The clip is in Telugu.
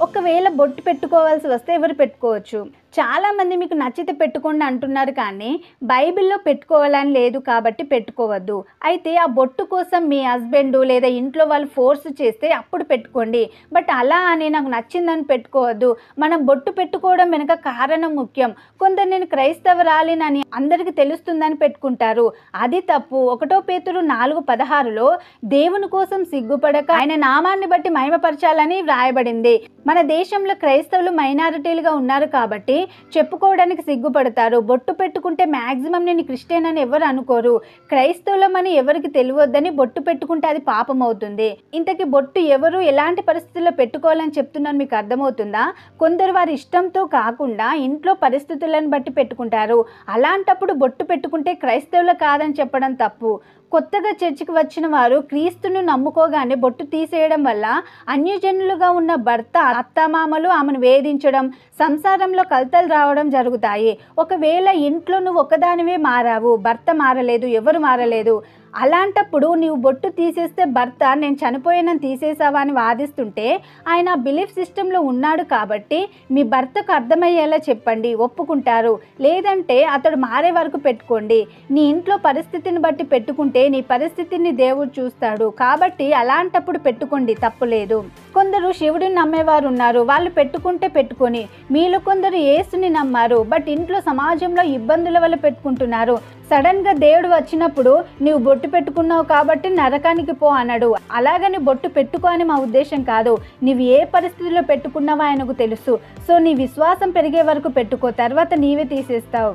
ఒకవేళ బొట్టు పెట్టుకోవాల్సి వస్తే ఎవరు పెట్టుకోవచ్చు? చాలామంది మీకు నచ్చితే పెట్టుకోండి అంటున్నారు, కానీ బైబిల్లో పెట్టుకోవాలని లేదు కాబట్టి పెట్టుకోవద్దు. అయితే ఆ బొట్టు కోసం మీ హస్బెండ్ లేదా ఇంట్లో వాళ్ళు ఫోర్స్ చేస్తే అప్పుడు పెట్టుకోండి. బట్ అలా అని నాకు నచ్చిందని పెట్టుకోవద్దు. మనం బొట్టు పెట్టుకోవడం వెనుక కారణం ముఖ్యం. కొందరు నేను క్రైస్తవరాలినని అందరికీ తెలుస్తుందని పెట్టుకుంటారు. అది తప్పు. 1 పేతురు 4:16లో దేవుని కోసం సిగ్గుపడక ఆయన నామాన్ని బట్టి మహిమపరచాలని వ్రాయబడింది. మన దేశంలో క్రైస్తవులు మైనారిటీలుగా ఉన్నారు కాబట్టి చెప్పుకోవడానికి సిగ్గుపడతారు. బొట్టు పెట్టుకుంటే మ్యాక్సిమం నేను క్రిస్టియన్ అని ఎవరు అనుకోరు. క్రైస్తవులమని ఎవరికి తెలియొద్దని బొట్టు పెట్టుకుంటే అది పాపం అవుతుంది. ఇంతకీ బొట్టు ఎవరు ఎలాంటి పరిస్థితుల్లో పెట్టుకోవాలని చెప్తున్నాను మీకు అర్థమవుతుందా? కొందరు వారి ఇష్టంతో కాకుండా ఇంట్లో పరిస్థితులను బట్టి పెట్టుకుంటారు. అలాంటప్పుడు బొట్టు పెట్టుకుంటే క్రైస్తవులు కాదని చెప్పడం తప్పు. కొత్తగా చర్చికి వచ్చిన వారు క్రీస్తును నమ్ముకోగానే బొట్టు తీసేయడం వల్ల అన్యజనులుగా ఉన్న భర్త అత్తమామలు ఆమెను వేధించడం, సంసారంలో కలతలు రావడం జరుగుతాయి. ఒకవేళ ఇంట్లో నువ్వు ఒకదానివే మారావు, భర్త మారలేదు, ఎవరు మారలేదు, అలాంటప్పుడు నీవు బొట్టు తీసేస్తే భర్త నేను చనిపోయానని తీసేసావా అని వాదిస్తుంటే ఆయన బిలీఫ్ సిస్టంలో ఉన్నాడు కాబట్టి మీ భర్తకు అర్థమయ్యేలా చెప్పండి, ఒప్పుకుంటారు. లేదంటే అతడు మారే వరకు పెట్టుకోండి. నీ ఇంట్లో పరిస్థితిని బట్టి పెట్టుకుంటే నీ పరిస్థితిని దేవుడు చూస్తాడు కాబట్టి అలాంటప్పుడు పెట్టుకోండి, తప్పులేదు. కొందరు శివుడిని నమ్మేవారు ఉన్నారు, వాళ్ళు పెట్టుకుంటే పెట్టుకొని. మీలో కొందరు యేసుని నమ్మారు, బట్ ఇంట్లో సమాజంలో ఇబ్బందుల వల్ల పెట్టుకుంటున్నారు. సడన్గా దేవుడు వచ్చినప్పుడు నీవు బొట్టు పెట్టుకున్నావు కాబట్టి నరకానికి పో అన్నాడు. అలాగని బొట్టు పెట్టుకో అని మా ఉద్దేశం కాదు. నీవు ఏ పరిస్థితిలో పెట్టుకున్నావో ఆయనకు తెలుసు. సో నీ విశ్వాసం పెరిగే వరకు పెట్టుకో, తర్వాత నీవే తీసేస్తావు.